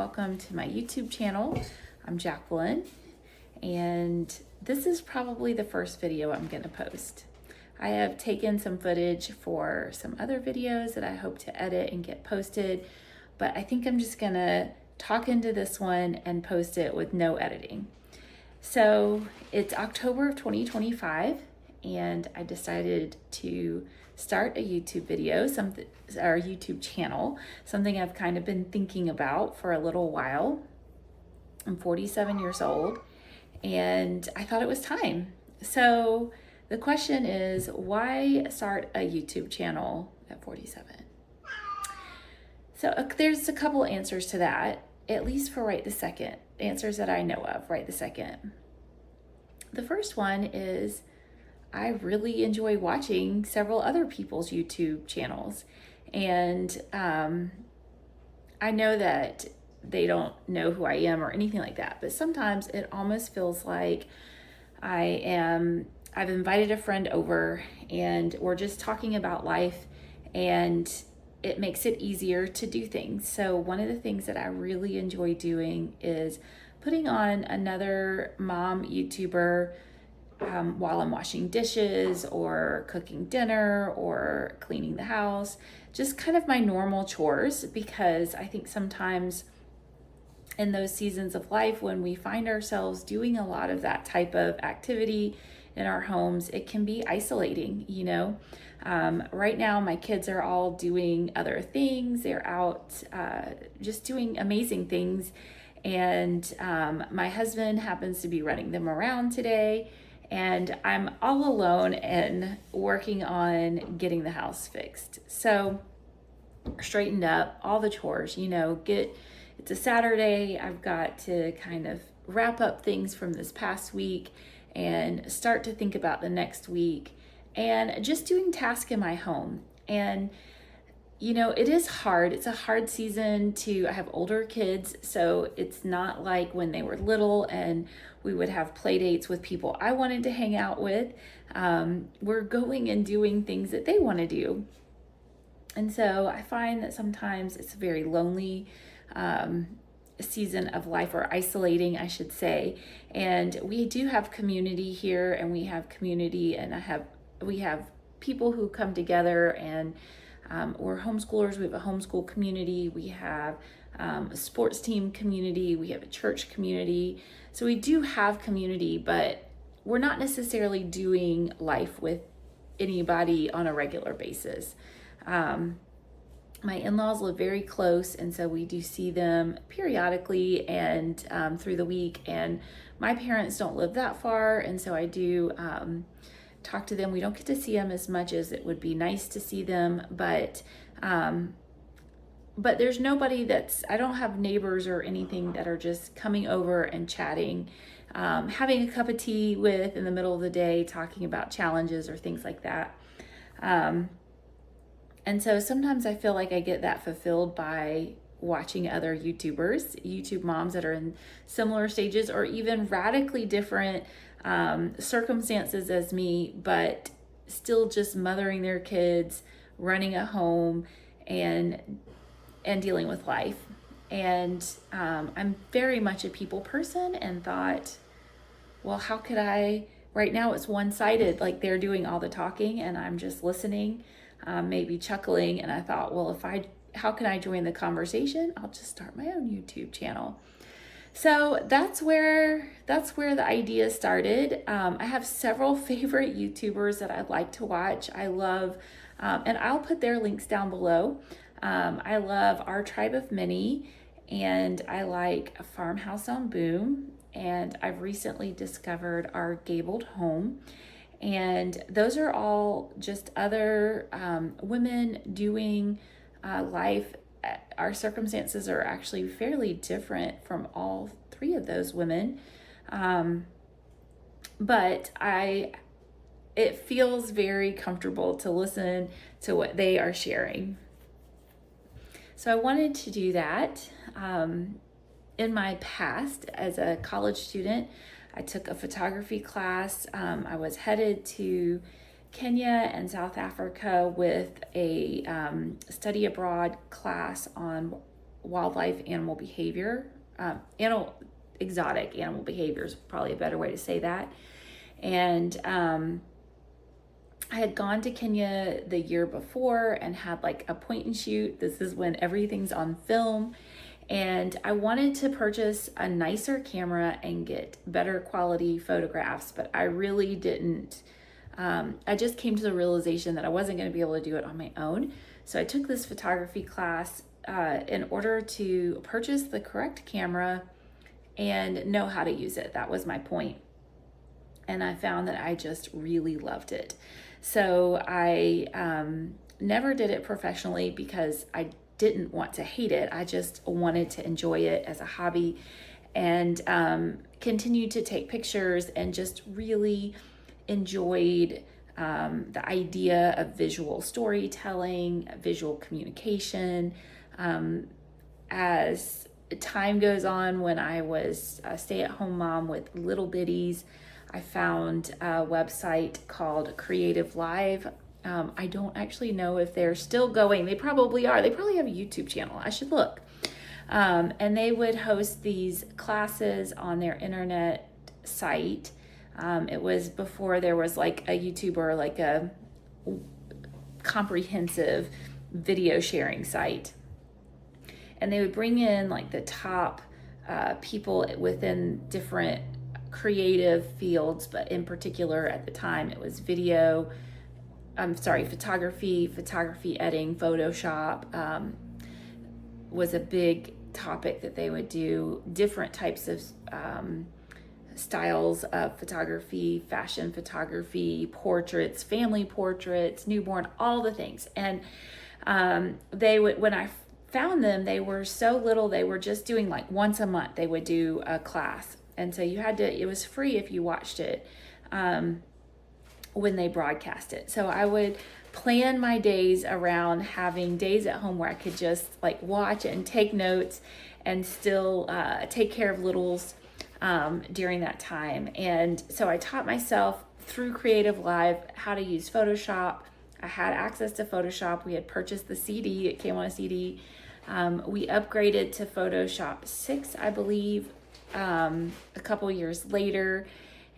Welcome to my YouTube channel. I'm Jacqueline, and this is probably the first video I'm going to post. I have taken some footage for some other videos that I hope to edit and get posted, but I think I'm just going to talk into this one and post it with no editing. So it's October of 2025, and I decided to start a YouTube video, our YouTube channel, something I've kind of been thinking about for a little while. I'm 47 years old, and I thought it was time. So the question is, why start a YouTube channel at 47? So there's a couple answers to that, at least for right this second, answers that I know of right this second. The first one is I really enjoy watching several other people's YouTube channels, and I know that they don't know who I am or anything like that, but sometimes it almost feels like I've invited a friend over and we're just talking about life, and it makes it easier to do things. So one of the things that I really enjoy doing is putting on another mom YouTuber while I'm washing dishes or cooking dinner or cleaning the house, just kind of my normal chores, because I think sometimes in those seasons of life when we find ourselves doing a lot of that type of activity in our homes, it can be isolating, you know. Right now, my kids are all doing other things. They're out just doing amazing things. And my husband happens to be running them around today. And I'm all alone and working on getting the house fixed. So straightened up, all the chores, you know, it's a Saturday. I've got to kind of wrap up things from this past week and start to think about the next week and just doing tasks in my home. And you know, it is hard. It's a hard season I have older kids, so it's not like when they were little and we would have play dates with people I wanted to hang out with. We're going and doing things that they want to do. And so I find that sometimes it's a very lonely season of life, or isolating, I should say. And we do have community here, and we have community, and we have people who come together, and we're homeschoolers. We have a homeschool community. We have a sports team community. We have a church community. So we do have community, but we're not necessarily doing life with anybody on a regular basis. My in-laws live very close, and so we do see them periodically and through the week. And my parents don't live that far, and so I do talk to them. We don't get to see them as much as it would be nice to see them, but there's nobody I don't have neighbors or anything that are just coming over and chatting, having a cup of tea with in the middle of the day, talking about challenges or things like that. And so sometimes I feel like I get that fulfilled by watching other YouTube moms that are in similar stages or even radically different circumstances as me, but still just mothering their kids, running a home, and dealing with life. And I'm very much a people person, and thought, well, how could I? Right now it's one-sided, like they're doing all the talking and I'm just listening, maybe chuckling. And I thought, well, how can I join the conversation? I'll just start my own YouTube channel. So that's where the idea started. I have several favorite YouTubers that I'd like to watch. I love, and I'll put their links down below. I love Our Tribe of Many, and I like A Farmhouse on Boom, and I've recently discovered Our Gabled Home. And those are all just other women doing life. Our circumstances are actually fairly different from all three of those women. But it feels very comfortable to listen to what they are sharing. So I wanted to do that. In my past, as a college student, I took a photography class. I was headed to Kenya and South Africa with a study abroad class on wildlife animal behavior, exotic animal behavior is probably a better way to say that. And I had gone to Kenya the year before and had like a point and shoot. This is when everything's on film. And I wanted to purchase a nicer camera and get better quality photographs, but I really didn't. I just came to the realization that I wasn't going to be able to do it on my own. So I took this photography class in order to purchase the correct camera and know how to use it. That was my point. And I found that I just really loved it. So I never did it professionally because I didn't want to hate it. I just wanted to enjoy it as a hobby, and continued to take pictures and just really enjoyed the idea of visual storytelling, visual communication. As time goes on, when I was a stay-at-home mom with little bitties, I found a website called Creative Live. I don't actually know if they're still going. They probably are. They probably have a YouTube channel. I should look. And they would host these classes on their internet site. It was before there was like a YouTube or like a comprehensive video sharing site. And they would bring in like the top people within different creative fields, but in particular at the time it was photography editing, Photoshop was a big topic that they would do. Different types of styles of photography, fashion photography, portraits, family portraits, newborn, all the things. And they would, when I found them, they were so little, they were just doing like once a month, they would do a class. And so it was free if you watched it when they broadcast it. So I would plan my days around having days at home where I could just like watch and take notes and still take care of littles during that time. And so I taught myself through Creative Live how to use Photoshop. I had access to Photoshop. We had purchased the CD. It came on a CD. We upgraded to Photoshop 6, I believe, a couple years later,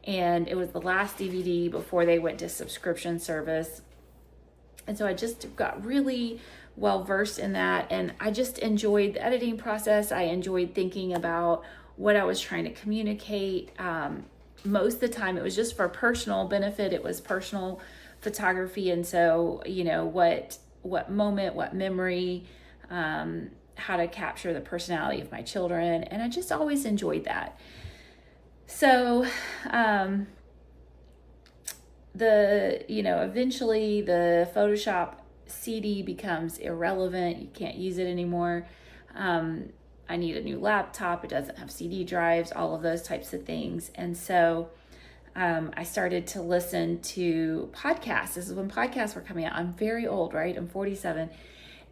and it was the last DVD before they went to subscription service. And so I just got really well versed in that, and I just enjoyed the editing process. I enjoyed thinking about what I was trying to communicate. Most of the time it was just for personal benefit. It was personal photography, and so what moment, what memory, how to capture the personality of my children, and I just always enjoyed that. So eventually the Photoshop CD becomes irrelevant. You can't use it anymore. I need a new laptop. It doesn't have CD drives, all of those types of things. And so I started to listen to podcasts. This is when podcasts were coming out. I'm very old, right? I'm 47.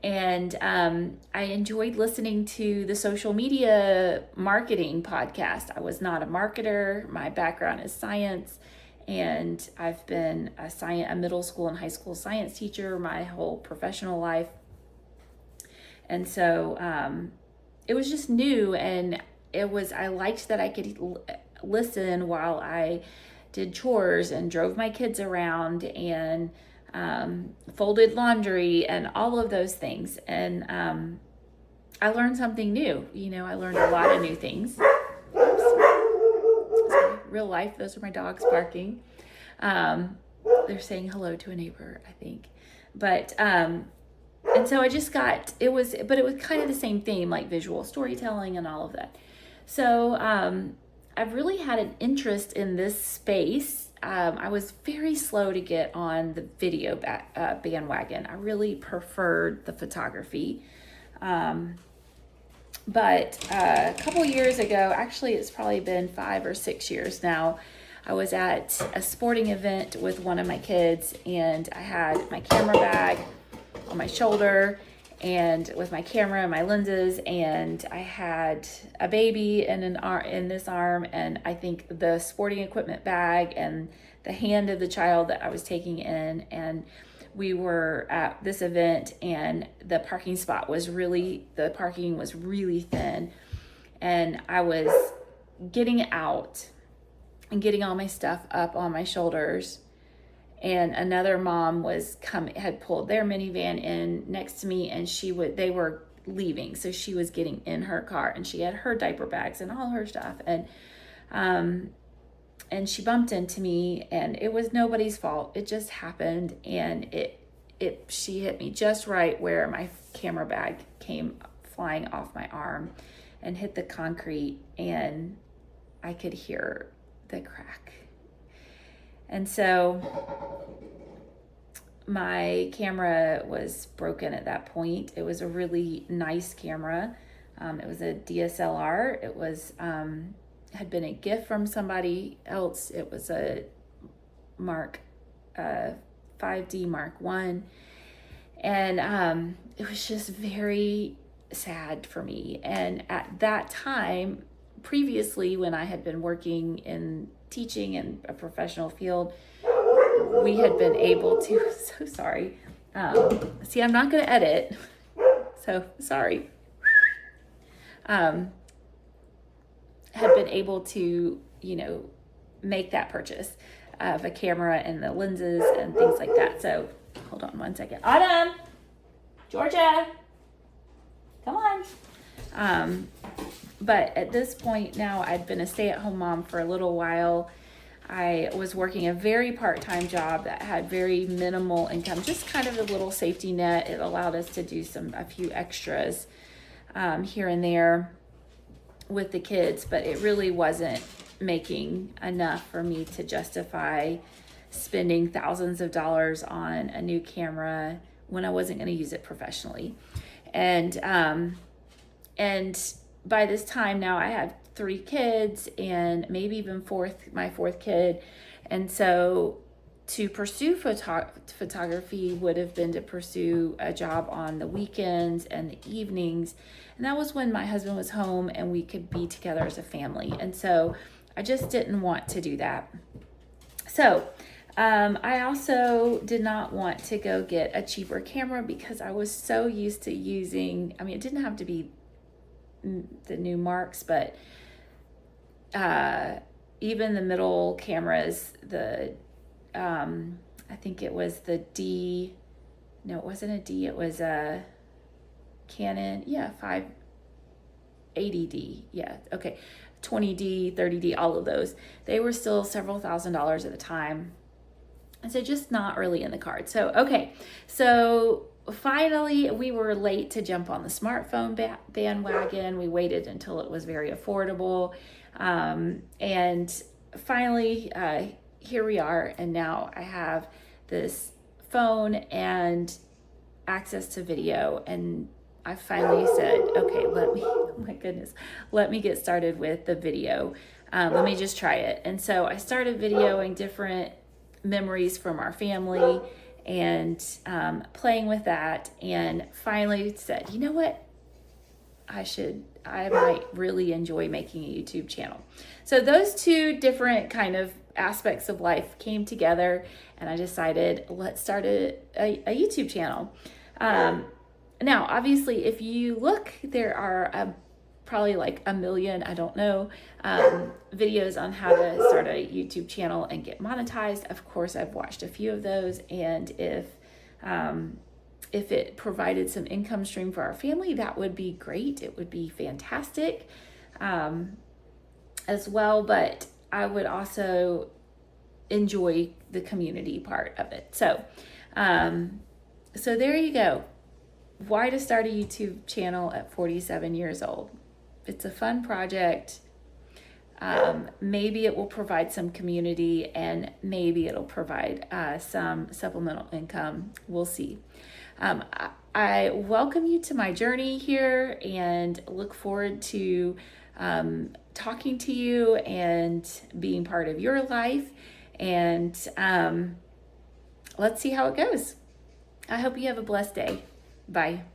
And I enjoyed listening to the social media marketing podcast. I was not a marketer. My background is science, and I've been a middle school and high school science teacher my whole professional life. And so it was just new, and I liked that I could listen while I did chores and drove my kids around and folded laundry and all of those things. And I learned something new. I learned a lot of new things. Oops. Sorry. Real life, those are my dogs barking. They're saying hello to a neighbor, I think. But and so I just it was kind of the same theme, like visual storytelling and all of that. So I've really had an interest in this space. I was very slow to get on the video bandwagon. I really preferred the photography. But a couple years ago, actually it's probably been 5 or 6 years now, I was at a sporting event with one of my kids, and I had my camera bag on my shoulder and with my camera and my lenses, and I had a baby in this arm, and I think the sporting equipment bag and the hand of the child that I was taking in. And we were at this event and the parking was really thin, and I was getting out and getting all my stuff up on my shoulders, and another mom had pulled their minivan in next to me, and they were leaving, so she was getting in her car, and she had her diaper bags and all her stuff, and she bumped into me, and it was nobody's fault. It just happened, and she hit me just right where my camera bag came flying off my arm and hit the concrete, and I could hear the crack. And so my camera was broken at that point. It was a really nice camera. It was a DSLR. It was had been a gift from somebody else. It was a 5D Mark I. And it was just very sad for me. And at that time, previously, when I had been working in teaching in a professional field, we had been able to, so sorry. See, I'm not going to edit, so sorry. Had been able to, make that purchase of a camera and the lenses and things like that. So hold on one second. Autumn, Georgia, come on. But at this point now, I'd been a stay-at-home mom for a little while. I was working a very part-time job that had very minimal income, just kind of a little safety net. It allowed us to do a few extras here and there with the kids, but it really wasn't making enough for me to justify spending thousands of dollars on a new camera when I wasn't going to use it professionally. And by this time now, I have 3 kids and maybe even my fourth kid. And so to pursue photography would have been to pursue a job on the weekends and the evenings. And that was when my husband was home and we could be together as a family. And so I just didn't want to do that. So I also did not want to go get a cheaper camera because I was so used to using, it didn't have to be the new Marks, but even the middle cameras, I think it was the D, no, it wasn't a D, it was a Canon, 580D, 20D, 30D, all of those. They were still several $1,000s at the time. And so just not really in the cards. So finally, we were late to jump on the smartphone bandwagon. We waited until it was very affordable. And finally, here we are. And now I have this phone and access to video. And I finally said, okay, let me get started with the video. Let me just try it. And so I started videoing different memories from our family and playing with that, and finally said, you know what, I might really enjoy making a YouTube channel. So those two different kind of aspects of life came together, and I decided, let's start a YouTube channel. Now, obviously, if you look, there are probably like a million, I don't know, videos on how to start a YouTube channel and get monetized. Of course, I've watched a few of those, and if it provided some income stream for our family, that would be great. It would be fantastic as well, but I would also enjoy the community part of it. So there you go. Why to start a YouTube channel at 47 years old? It's a fun project. Maybe it will provide some community, and maybe it'll provide some supplemental income. We'll see. I welcome you to my journey here and look forward to talking to you and being part of your life. And let's see how it goes. I hope you have a blessed day. Bye.